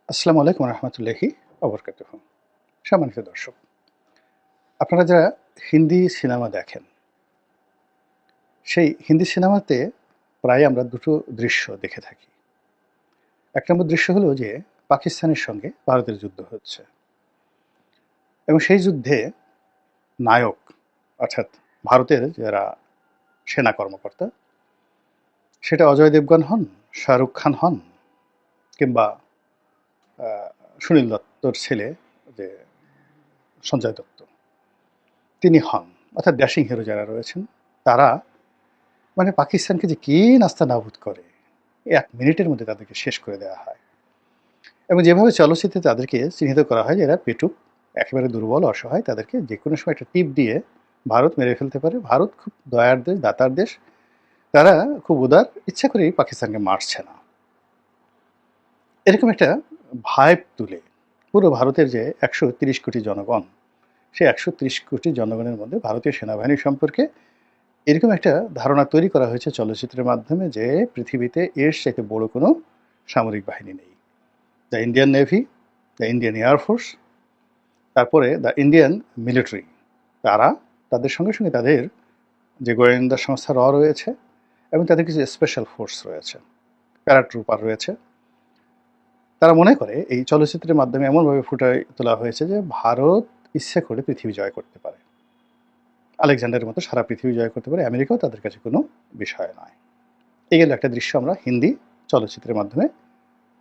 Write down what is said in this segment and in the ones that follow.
আসসালামু আলাইকুম রহমতুল্লাহি অবরকাতুহ। সম্মানিত দর্শক, আপনারা যারা হিন্দি সিনেমা দেখেন, সেই হিন্দি সিনেমাতে প্রায় আমরা দুটো দৃশ্য দেখে থাকি। এক নম্বর দৃশ্য হলো যে পাকিস্তানের সঙ্গে ভারতের যুদ্ধ হচ্ছে এবং সেই যুদ্ধে নায়ক অর্থাৎ ভারতের যারা সেনা কর্মকর্তা, সেটা অজয় দেবগন হন, শাহরুখ খান হন, কিংবা সুনীল দত্তর ছেলে যে সঞ্জয় দত্ত তিনি হন, অর্থাৎ ড্যাশিং হিরো যারা রয়েছেন, তারা মানে পাকিস্তানকে যে কি নাস্তানাবুদ করে, ১ মিনিটের মধ্যে তাদেরকে শেষ করে দেওয়া হয়। এবং যেভাবে চলচ্চিত্রে তাদেরকে চিহ্নিত করা হয় যে এরা পেটুক, একেবারে দুর্বল, অসহায়, তাদেরকে যেকোনো সময় একটা টিপ দিয়ে ভারত মেরে ফেলতে পারে। ভারত খুব দয়ার দেশ, দাতার দেশ, তারা খুব উদার, ইচ্ছা করেই পাকিস্তানকে মারছে না। এরকম একটা ভাইব তুলে পুরো ভারতের যে ১৩০ কোটি জনগণ, সেই ১৩০ কোটি জনগণের মধ্যে ভারতীয় সেনাবাহিনী সম্পর্কে এরকম একটা ধারণা তৈরি করা হয়েছে চলচ্চিত্রের মাধ্যমে যে পৃথিবীতে এর চাইতে বড় কোনো সামরিক বাহিনী নেই। The Indian navy, the Indian air force, তারপরে দ্য ইন্ডিয়ান মিলিটারি, তারা তাদের সঙ্গে সঙ্গে তাদের যে গোয়েন্দা সংস্থা রয়েছে এবং তাদের কিছু স্পেশাল ফোর্স রয়েছে, প্যারাট্রুপার রয়েছে। তারা মনে করে এই চলচ্চিত্রের মাধ্যমে এমনভাবে ফুটায় তোলা হয়েছে যে ভারত ইচ্ছে করে পৃথিবী জয় করতে পারে, আলেকজান্ডারের মতো সারা পৃথিবী জয় করতে পারে, আমেরিকাও তাদের কাছে কোনো বিষয় নয়। এই গেল একটা দৃশ্য আমরা হিন্দি চলচ্চিত্রের মাধ্যমে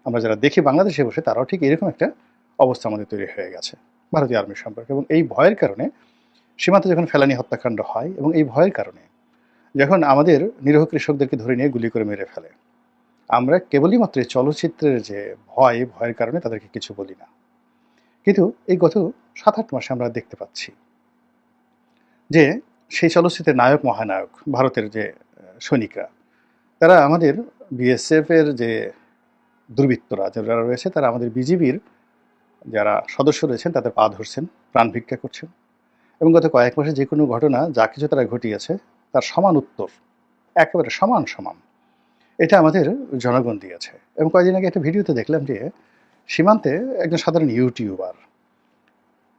আমরা যারা দেখি বাংলাদেশে বসে, তারাও ঠিক এরকম একটা অবস্থা আমাদের তৈরি হয়ে গেছে ভারতীয় আর্মির সম্পর্কে। এবং এই ভয়ের কারণে সীমান্তে যখন ফেলানি হত্যাকাণ্ড হয় এবং এই ভয়ের কারণে যখন আমাদের নিরীহ কৃষকদেরকে ধরে নিয়ে গুলি করে মেরে ফেলে, আমরা কেবলই মাত্র এই চলচ্চিত্রের যে ভয়ের কারণে তাদেরকে কিছু বলি না। কিন্তু এই গত ৭-৮ মাসে আমরা দেখতে পাচ্ছি যে সেই চলচ্চিত্রের নায়ক মহানায়ক ভারতের যে সৈনিকরা, তারা আমাদের বিএসএফ এর যে দুর্বৃত্তরা যারা রয়েছে, তারা আমাদের বিজিবির যারা সদস্য রয়েছেন তাদের পা ধরছেন, প্রাণ ভিক্ষা করছেন। এবং গত কয়েক মাসে যে কোনো ঘটনা যা কিছু তারা ঘটিয়েছে তার সমান উত্তর, একেবারে সমান সমান, এটা আমাদের জনগণ দিয়েছে। এবং কয়েকদিন আগে একটা ভিডিওতে দেখলাম যে সীমান্তে একজন সাধারণ ইউটিউবার,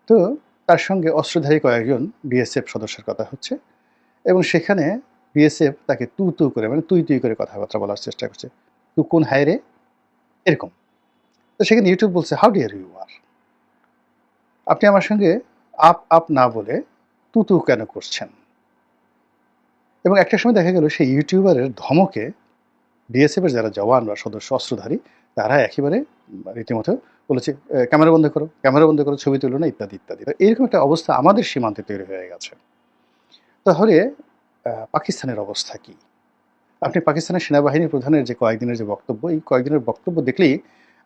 তো তার সঙ্গে অস্ত্রধারী কয়েকজন বিএসএফ সদস্যের কথা হচ্ছে এবং সেখানে বিএসএফ তাকে তু তু করে, মানে তুই তুই করে কথাবার্তা বলার চেষ্টা করছে, তু কোন হায় রে, এরকম। তো সেখানে ইউটিউব বলছে, হাউ ডিয়ার ইউ আর, আপনি আমার সঙ্গে আপ আপ না বলে তু তু কেন করছেন। এবং একটা সময় দেখা গেল সেই ইউটিউবারের ধমকে বিএসএফ এর যারা জওয়ান বা সদস্য অস্ত্রধারী, তারা একেবারে রীতিমতো বলেছে, ক্যামেরা বন্ধ করো, ক্যামেরা বন্ধ করো, ছবি তুলো না, ইত্যাদি ইত্যাদি। এরকম একটা অবস্থা আমাদের সীমান্তে তৈরি হয়ে গেছে। তাহলে পাকিস্তানের অবস্থা কি? আপনি পাকিস্তানের সেনাবাহিনী প্রধানের যে কয়েকদিনের যে বক্তব্য, এই কয়েকদিনের বক্তব্য দেখলেই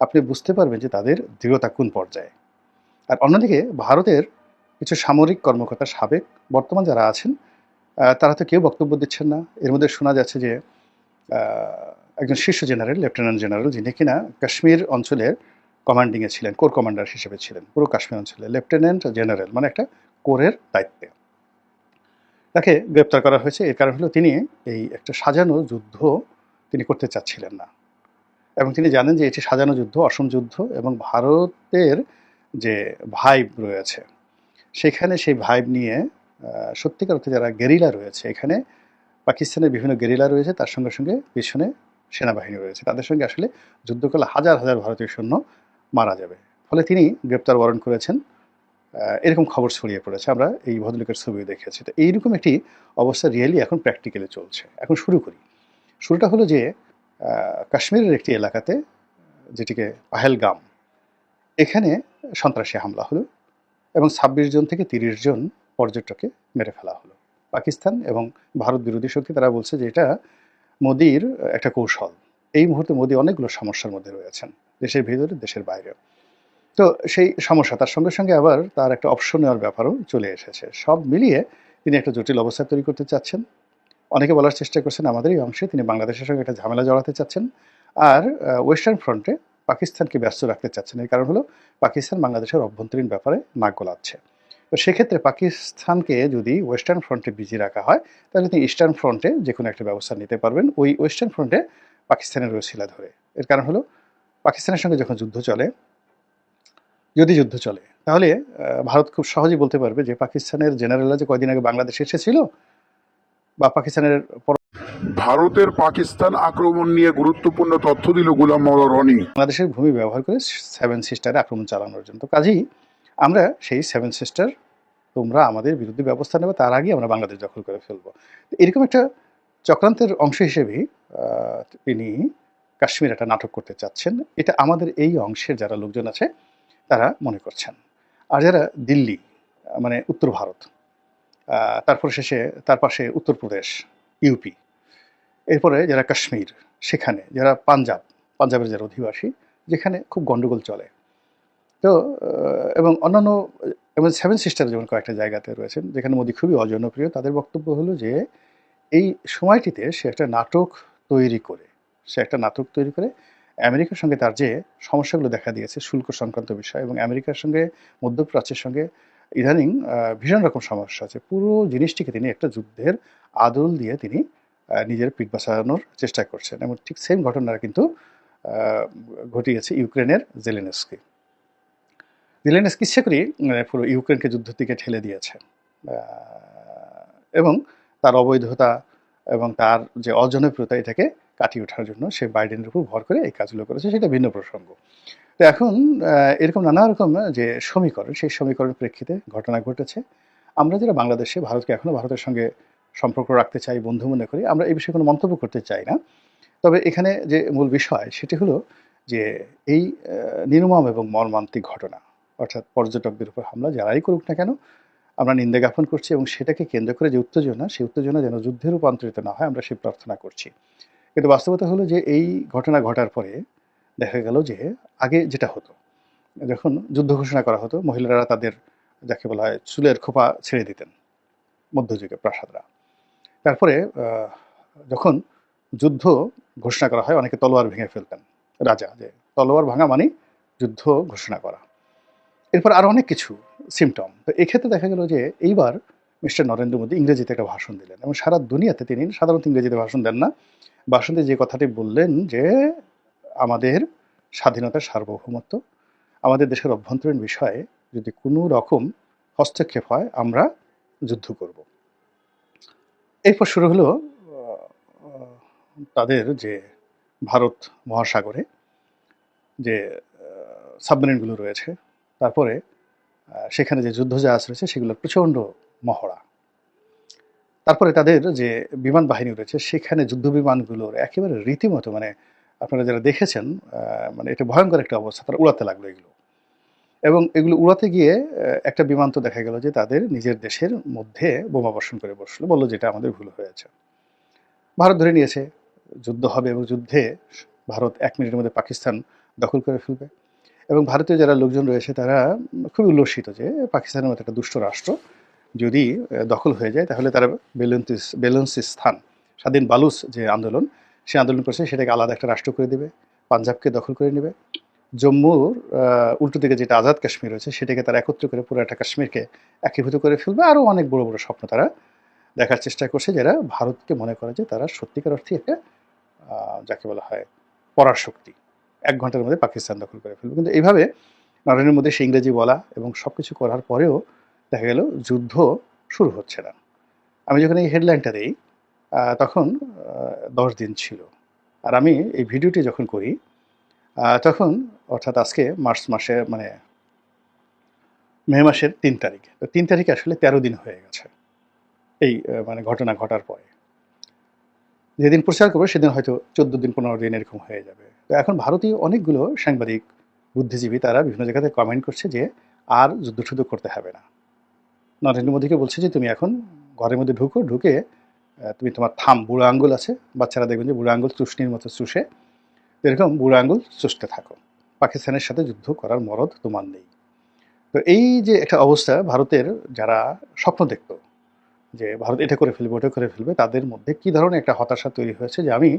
আপনি বুঝতে পারবেন যে তাদের দৃঢ়তা কোন পর্যায়ে। আর অন্যদিকে ভারতের কিছু সামরিক কর্মকর্তা, সাবেক বর্তমান যারা আছেন, তারা তো কেউ বক্তব্য দিচ্ছেন না। এর মধ্যে শোনা যাচ্ছে যে একজন শীর্ষ জেনারেল, লেফটেন্যান্ট জেনারেল, যিনি কিনা কাশ্মীর অঞ্চলের কমান্ডিংয়ে ছিলেন, কোর কমান্ডার হিসেবে ছিলেন পুরো কাশ্মীর অঞ্চলে, লেফটেন্যান্ট জেনারেল মানে একটা কোরের দায়িত্বে, তাকে গ্রেপ্তার করা হয়েছে। এর কারণ হলো তিনি এই একটা সাজানো যুদ্ধ তিনি করতে চাচ্ছিলেন না। এবং তিনি জানেন যে এটি সাজানো যুদ্ধ, অসম যুদ্ধ, এবং ভারতের যে ভাইব রয়েছে সেখানে সেই ভাইব নিয়ে সত্যিকার অর্থে যারা গেরিলা রয়েছে, এখানে পাকিস্তানের বিভিন্ন গেরিলা রয়েছে, তার সঙ্গে সঙ্গে পিছনে সেনাবাহিনী রয়েছে, তাদের সঙ্গে আসলে যুদ্ধ করলে হাজার হাজার ভারতীয় সৈন্য মারা যাবে। ফলে তিনি গ্রেপ্তার ওয়ারেন্ট করেছেন। এরকম খবর ছড়িয়ে পড়েছে, আমরা এই ভদ্রলোকের ছবিও দেখেছি। তো এইরকম একটি অবস্থা রিয়েলি এখন প্র্যাকটিক্যালি চলছে। এখন শুরু করি। শুরুটা হলো যে কাশ্মীরের একটি এলাকাতে, যেটিকে পাহেলগাম, এখানে সন্ত্রাসী হামলা হলো এবং ২৬ জন থেকে ৩০ জন পর্যটককে মেরে ফেলা হলো। পাকিস্তান এবং ভারত বিরোধী শক্তি তারা বলছে যে এটা মোদির একটা কৌশল। এই মুহূর্তে মোদি অনেকগুলো সমস্যার মধ্যে রয়েছেন, দেশের ভিতরে, দেশের বাইরে। তো সেই সমস্যা, তার সঙ্গে সঙ্গে আবার তার একটা অপশন নেওয়ার ব্যাপারও চলে এসেছে। সব মিলিয়ে তিনি একটা জটিল অবস্থা তৈরি করতে চাচ্ছেন। অনেকে বলার চেষ্টা করছেন আমাদের এই অংশে তিনি বাংলাদেশের সঙ্গে একটা ঝামেলা জড়াতে চাচ্ছেন। আর ওয়েস্টার্ন ফ্রন্টে পাকিস্তানকে ব্যস্ত রাখতে চাচ্ছেন। এর কারণ হলো পাকিস্তান বাংলাদেশের অভ্যন্তরীণ ব্যাপারে নাক গলাচ্ছে। তো সেক্ষেত্রে পাকিস্তানকে যদি ওয়েস্টার্ন ফ্রন্টে বিজি রাখা হয়, তাহলে তিনি ইস্টার্ন ফ্রন্টে যে কোনো একটা ব্যবস্থা নিতে পারবেন, ওই ওয়েস্টার্ন ফ্রন্টে পাকিস্তানের রসিলা ধরে। এর কারণ হলো পাকিস্তানের সঙ্গে যখন যুদ্ধ চলে, যদি যুদ্ধ চলে তাহলে ভারত খুব সহজেই বলতে পারবে যে পাকিস্তানের জেনারেলরা যে কয়দিন আগে বাংলাদেশে এসেছিল বা পাকিস্তানের ভারতের পাকিস্তান আক্রমণ নিয়ে গুরুত্বপূর্ণ তথ্য দিল গোলাম মাওলা রনি। বাংলাদেশের ভূমি ব্যবহার করে সেভেন সিস্টারে আক্রমণ চালানোর জন্য। তো কাজেই আমরা সেই সেভেন সিস্টার তোমরা আমাদের বিরুদ্ধে ব্যবস্থা নেবে, তার আগে আমরা বাংলাদেশ দখল করে ফেলবো। এরকম একটা চক্রান্তের অংশ হিসেবেই তিনি কাশ্মীর একটা নাটক করতে চাচ্ছেন। এটা আমাদের এই অংশের যারা লোকজন আছে তারা মনে করছেন। আর যারা দিল্লি মানে উত্তর ভারত, তারপর শেষে তার পাশে উত্তরপ্রদেশ, ইউপি, এরপরে যারা কাশ্মীর, সেখানে যারা পাঞ্জাবের যারা অধিবাসী, যেখানে খুব গণ্ডগোল চলে, তো এবং অন্যান্য এবং সেভেন সিস্টার যেমন কয়েকটা জায়গাতে রয়েছেন যেখানে মোদি খুবই অজনপ্রিয়, তাদের বক্তব্য হলো যে এই সময়টিতে সে একটা নাটক তৈরি করে আমেরিকার সঙ্গে তার যে সমস্যাগুলো দেখা দিয়েছে শুল্ক সংক্রান্ত বিষয়, এবং আমেরিকার সঙ্গে মধ্যপ্রাচ্যের সঙ্গে ইদানিং ভীষণ রকম সমস্যা আছে, পুরো জিনিসটিকে তিনি একটা যুদ্ধের আদল দিয়ে তিনি নিজের পিঠ বাঁচানোর চেষ্টা করছেন। এবং ঠিক সেম ঘটনাটা কিন্তু ঘটিয়েছে ইউক্রেনের জেলেনস্কি ইচ্ছে করেই পুরো ইউক্রেনকে যুদ্ধের দিকে ঠেলে দিয়েছে, এবং তার অবৈধতা এবং তার যে অজনপ্রিয়তা এটাকে কাটিয়ে ওঠার জন্য সে বাইডেনের উপর ভর করে এই কাজগুলো করেছে, সেটা ভিন্ন প্রসঙ্গ। তো এখন এরকম নানা রকম যে সমীকরণ, সেই সমীকরণের প্রেক্ষিতে ঘটনা ঘটেছে। আমরা যারা বাংলাদেশে ভারতকে এখনও ভারতের সঙ্গে সম্পর্ক রাখতে চাই, বন্ধু মনে করি, আমরা এই বিষয়ে কোনো মন্তব্য করতে চাই না। তবে এখানে যে মূল বিষয় সেটি হলো যে এই নির্মম এবং মর্মান্তিক ঘটনা, অর্থাৎ পর্যটকদের উপর হামলা যারাই করুক না কেন আমরা নিন্দা জ্ঞাপন করছি, এবং সেটাকে কেন্দ্র করে যে উত্তেজনা, সেই উত্তেজনা যেন যুদ্ধে রূপান্তরিত না হয় আমরা সেই প্রার্থনা করছি। কিন্তু বাস্তবতা হলো যে এই ঘটনা ঘটার পরে দেখা গেল যে আগে যেটা হতো, যখন যুদ্ধ ঘোষণা করা হতো মহিলারা তাদের যাকে বলা হয় চুলের খোপা ছেড়ে দিতেন মধ্যযুগে প্রাসাদরা। তারপরে যখন যুদ্ধ ঘোষণা করা হয় অনেকে তলোয়ার ভেঙে ফেলতেন, রাজা, যে তলোয়ার ভাঙা মানে যুদ্ধ ঘোষণা করা। এরপর আরও অনেক কিছু সিমটম। তো এক্ষেত্রে দেখা গেল যে এইবার মিস্টার নরেন্দ্র মোদী ইংরেজিতে একটা ভাষণ দিলেন, এবং সারা দুনিয়াতে তিনি সাধারণত ইংরেজিতে ভাষণ দেন না, ভাষণে যে কথাটি বললেন যে আমাদের স্বাধীনতার সার্বভৌমত্ব, আমাদের দেশের অভ্যন্তরীণ বিষয়ে যদি কোনো রকম হস্তক্ষেপ হয় আমরা যুদ্ধ করব। এরপর শুরু হলো তাদের যে ভারত মহাসাগরে যে সাবমেরিনগুলো রয়েছে, তারপরে সেখানে যে যুদ্ধজাহাজ রয়েছে সেগুলোর প্রচণ্ড মহড়া, তারপরে তাদের যে বিমান বাহিনী রয়েছে সেখানে যুদ্ধ বিমানগুলোর একেবারে রীতিমতো মানে আপনারা যারা দেখেছেন মানে এটা ভয়ঙ্কর একটা অবস্থা, তারা উড়াতে লাগলো এগুলো, এবং এগুলো উড়াতে গিয়ে একটা বিমান তো দেখা গেল যে তাদের নিজের দেশের মধ্যে বোমা বর্ষণ করে বসলো, বললো যেটা আমাদের ভুল হয়েছে। ভারত ধরে নিয়েছে যুদ্ধ হবে, এবং যুদ্ধে ভারত 1 মিনিটের মধ্যে পাকিস্তান দখল করে ফেলবে, এবং ভারতীয় যারা লোকজন রয়েছে তারা খুব উল্লসিত যে পাকিস্তানের মতো একটা দুষ্ট রাষ্ট্র যদি দখল হয়ে যায় তাহলে তারা বেলুচিস্তান স্বাধীন বালুচ যে আন্দোলন, সে আন্দোলন করছে সেটাকে আলাদা একটা রাষ্ট্র করে দেবে, পাঞ্জাবকে দখল করে নেবে, জম্মুর উল্টো দিকে যেটা আজাদ কাশ্মীর রয়েছে সেটাকে তারা একত্র করে পুরো একটা কাশ্মীরকে একীভূত করে ফেলবে। আরও অনেক বড় বড় স্বপ্ন তারা দেখার চেষ্টা করছে, যারা ভারতকে মনে করে যে তারা সত্যিকার অর্থে একটা যাকে বলা হয় পরাশক্তি, 1 ঘন্টার মধ্যে পাকিস্তান দখল করে ফেলবে। কিন্তু এইভাবে নরেন্দ্র মোদী সে ইংরেজি বলা এবং সব কিছু করার পরেও দেখা গেল যুদ্ধ শুরু হচ্ছে না। আমি যখন এই হেডলাইনটা দিই তখন 10 দিন ছিল, আর আমি এই ভিডিওটি যখন করি তখন অর্থাৎ আজকে মার্চ মাসে মানে মে মাসের 3 তারিখ, তো 3 তারিখে আসলে 13 দিন হয়ে গেছে এই মানে ঘটনা ঘটার পরে। যেদিন প্রচার করবো সেদিন হয়তো 14 দিন 15 দিন এরকম হয়ে যাবে। তো এখন ভারতীয় অনেকগুলো সাংবাদিক বুদ্ধিজীবী তারা বিভিন্ন জায়গাতে কমেন্ট করছে যে আর যুদ্ধ করতে হবে না, নরেন্দ্র মোদীকে বলছে যে তুমি এখন ঘরের মধ্যে ঢুকে তুমি তোমার বুড়ো আঙ্গুল আছে, বাচ্চারা দেখবেন যে বুড়ো আঙ্গুল চুষনির মতো চুষে, এরকম বুড়ো আঙ্গুল চুষতে থাকো, পাকিস্তানের সাথে যুদ্ধ করার মরদ তোমার নেই। তো এই যে একটা অবস্থা, ভারতের যারা স্বপ্ন দেখতো যে ভারত এটা করে ফেলবে ওটা করে ফেলবে, তাদের মধ্যে কী ধরনের একটা হতাশা তৈরি হয়েছে যে আমি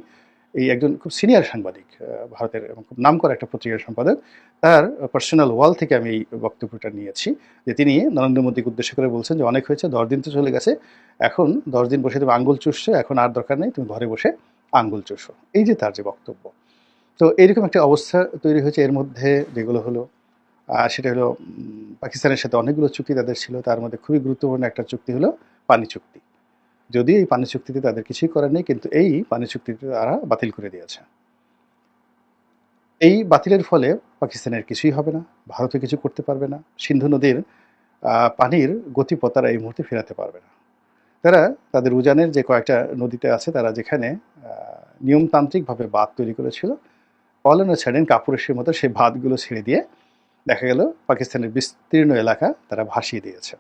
এই একজন খুব সিনিয়র সাংবাদিক ভারতের এবং খুব নামকরা একটা পত্রিকার সম্পাদক, তার পার্সোনাল ওয়াল থেকে আমি এই বক্তব্যটা নিয়েছি, যে তিনি নরেন্দ্র মোদীকে উদ্দেশ্য করে বলছেন যে অনেক হয়েছে, 10 দিন তো চলে গেছে, এখন 10 দিন বসে তুমি আঙ্গুল চুষছো, এখন আর দরকার নেই, তুমি ঘরে বসে আঙ্গুল চুষো, এই যে তার যে বক্তব্য। তো এইরকম একটা অবস্থা তৈরি হয়েছে। এর মধ্যে যেগুলো হলো সেটা হলো পাকিস্তানের সাথে অনেকগুলো চুক্তি তাদের ছিল, তার মধ্যে খুবই গুরুত্বপূর্ণ একটা চুক্তি হলো পানি চুক্তি। যদিও এই পানি চুক্তিতে তাদের কিছুই করার নেই, কিন্তু এই পানি চুক্তিটি তারা বাতিল করে দিয়েছে। এই বাতিলের ফলে পাকিস্তানের কিছুই হবে না, ভারতও কিছু করতে পারবে না, সিন্ধু নদীর পানির গতিপথ তারা এই মুহূর্তে ফেরাতে পারবে না। তারা তাদের উজানের যে কয়েকটা নদীতে আছে, তারা যেখানে নিয়মতান্ত্রিকভাবে বাঁধ তৈরি করেছিল, পলানো ছাড়েন কাপুরুষের মতো সেই বাঁধগুলো ছেড়ে দিয়ে দেখা গেল পাকিস্তানের বিস্তীর্ণ এলাকা তারা ভাসিয়ে দিয়েছে।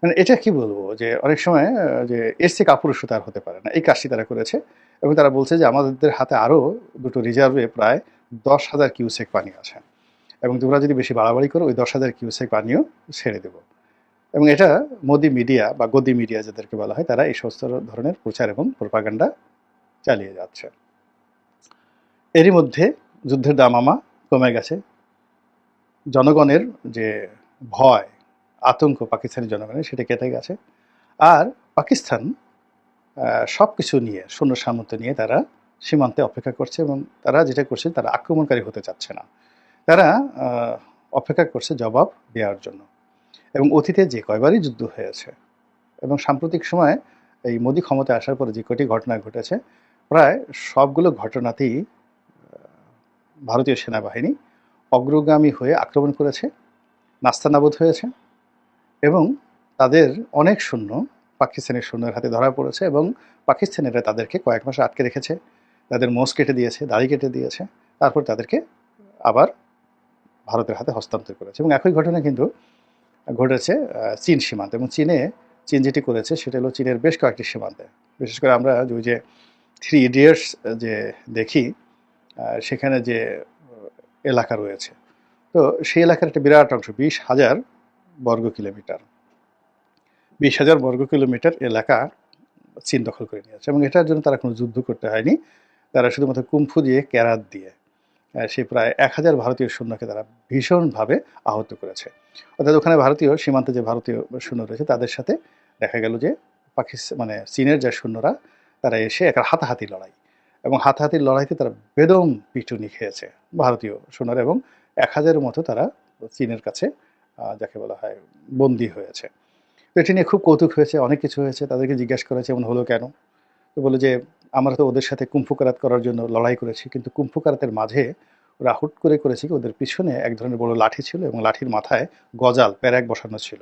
মানে এটা কি বলবো, যে অনেক সময় যে এর চেয়ে কাপুরুষতা আর হতে পারে না, এই কাজটি তারা করেছে। এবং তারা বলছে যে আমাদের হাতে আরও দুটো রিজার্ভে প্রায় 10,000 কিউসেক পানি আছে, এবং তোমরা যদি বেশি বাড়াবাড়ি করো ওই 10,000 কিউসেক পানিও ছেড়ে দেবো। এবং এটা মোদি মিডিয়া বা গদি মিডিয়া যাদেরকে বলা হয়, তারা এই সমস্ত ধরনের প্রচার এবং প্রোপাগান্ডা চালিয়ে যাচ্ছে। এরই মধ্যে যুদ্ধের দামামা কমে গেছে, জনগণের যে ভয় আতঙ্ক পাকিস্তানি জনগণের সেটা কেটে গেছে। আর পাকিস্তান সব কিছু নিয়ে, সৈন্য সামর্থ্য নিয়ে তারা সীমান্তে অপেক্ষা করছে, এবং তারা যেটা করছে তারা আক্রমণকারী হতে চাচ্ছে না, তারা অপেক্ষা করছে জবাব দেওয়ার জন্য। এবং অতীতে যে কয়বারই যুদ্ধ হয়েছে এবং সাম্প্রতিক সময়ে এই মোদি ক্ষমতায় আসার পরে যে কটি ঘটনা ঘটেছে, প্রায় সবগুলো ঘটনাতেই ভারতীয় সেনাবাহিনী অগ্রগামী হয়ে আক্রমণ করেছে, নাস্তানাবুদ হয়েছে, এবং তাদের অনেক সৈন্য পাকিস্তানের সৈন্যের হাতে ধরা পড়েছে, এবং পাকিস্তানিরা তাদেরকে কয়েক মাস আটকে রেখেছে, তাদের মোষ কেটে দিয়েছে, দাড়ি কেটে দিয়েছে, তারপর তাদেরকে আবার ভারতের হাতে হস্তান্তর করেছে। এবং একই ঘটনা কিন্তু ঘটেছে চীন সীমান্তে, এবং চীন যেটি করেছে সেটা হলো চীনের বেশ কয়েকটি সীমান্তে। বিশেষ করে আমরা ওই যে 3 ইডিয়টস যে দেখি, সেখানে যে এলাকা রয়েছে, তো সেই এলাকার একটা বিরাট অংশ 20,000 বর্গ কিলোমিটার, 20,000 বর্গ কিলোমিটার এলাকা চীন দখল করে নিয়েছে। এবং এটার জন্য তারা কোনো যুদ্ধ করতে হয়নি, তারা শুধুমাত্র কুম্ফু দিয়ে, ক্যারাত দিয়ে সে প্রায় 1,000 ভারতীয় সৈন্যকে তারা ভীষণভাবে আহত করেছে। অর্থাৎ ওখানে ভারতীয় সীমান্তে যে ভারতীয় সৈন্য রয়েছে তাদের সাথে দেখা গেল যে মানে চীনের যে সৈন্যরা তারা এসে একটা হাতাহাতি লড়াই, এবং হাতাহাতির লড়াইতে তারা বেদম পিটুনি খেয়েছে ভারতীয় সৈন্যরা, এবং 1,000-এর মতো তারা চীনের কাছে যাকে বলা হয় বন্দী হয়েছে। তো এটি নিয়ে খুব কৌতুক হয়েছে, অনেক কিছু হয়েছে। তাদেরকে জিজ্ঞাসা করেছে এমন হলো কেন, তো বলে যে আমরা তো ওদের সাথে কুম্ফু কারাত করার জন্য লড়াই করেছি, কিন্তু কুম্ফু কারাতের মাঝে ওরা হুট করে করেছে কি, ওদের পিছনে এক ধরনের বড় লাঠি ছিল, এবং লাঠির মাথায় গজাল প্যারাক বসানো ছিল।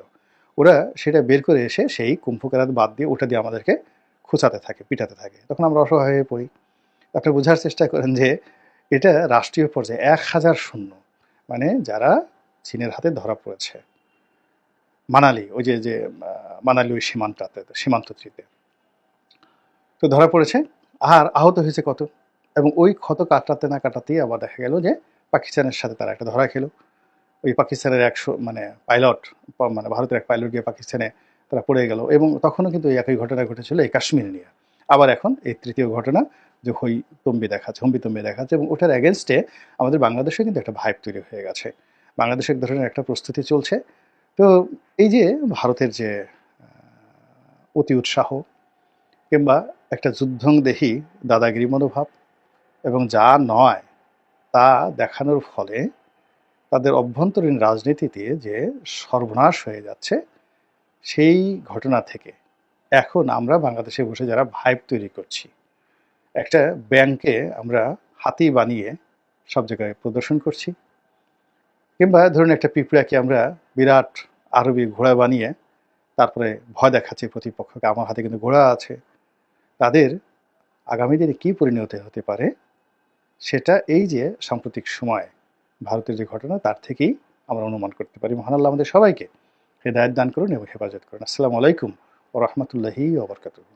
ওরা সেটা বের করে এসে সেই কুম্ফু কারাত বাদ দিয়ে ওটা দিয়ে আমাদেরকে খুঁচাতে থাকে, পিটাতে থাকে। তখন আমরা অসহায় হয়ে পড়ি। আপনি বোঝার চেষ্টা করেন যে এটা রাষ্ট্রীয় পর্যায়ে 1,000 সৈন্য, মানে যারা চীনের হাতে ধরা পড়েছে মানালি, ওই যে মানালি ওই সীমান্তটিতে তো ধরা পড়েছে, আর আহত হয়েছে কত। এবং ওই ক্ষত কাটাতে না কাটাতেই আবার দেখা গেল যে পাকিস্তানের সাথে তারা একটা ধরা খেলো। ওই পাকিস্তানের মানে পাইলট, মানে ভারতের এক পাইলট গিয়ে পাকিস্তানে তারা পড়ে গেল। এবং তখনও কিন্তু এই একই ঘটনা ঘটেছিল এই কাশ্মীর নিয়ে। আবার এখন এই তৃতীয় ঘটনা যে হম্বি দেখাচ্ছে, এবং ওটার এগেনস্টে আমাদের বাংলাদেশে কিন্তু একটা ভাইব তৈরি হয়ে গেছে, বাংলাদেশে এক ধরনের একটা প্রস্তুতি চলছে। তো এই যে ভারতের যে অতি উৎসাহ কিংবা একটা যুদ্ধংদেহী দাদাগিরি মনোভাব, এবং যা নয় তা দেখানোর ফলে তাদের অভ্যন্তরীণ রাজনীতিতে যে সর্বনাশ হয়ে যাচ্ছে, সেই ঘটনা থেকে এখন আমরা বাংলাদেশে বসে যারা ভাইব তৈরি করছি, একটা ব্যাংকে আমরা হাতি বানিয়ে সব জায়গায় প্রদর্শন করছি, কিংবা ধরুন একটা পিঁপড়াকে আমরা বিরাট আরবি ঘোড়া বানিয়ে তারপরে ভয় দেখাচ্ছি প্রতিপক্ষকে, আমার হাতে কিন্তু ঘোড়া আছে। তাদের আগামী দিনে কী পরিণতি হতে পারে সেটা এই যে সাম্প্রতিক সময় ভারতের যে ঘটনা তার থেকেই আমরা অনুমান করতে পারি। মহান আল্লাহ আমাদের সবাইকে হেদায়েত দান করুন এবং হেফাজত করুন। আসসালামু আলাইকুম ওয়া রাহমাতুল্লাহি ওয়া বারাকাতুহু।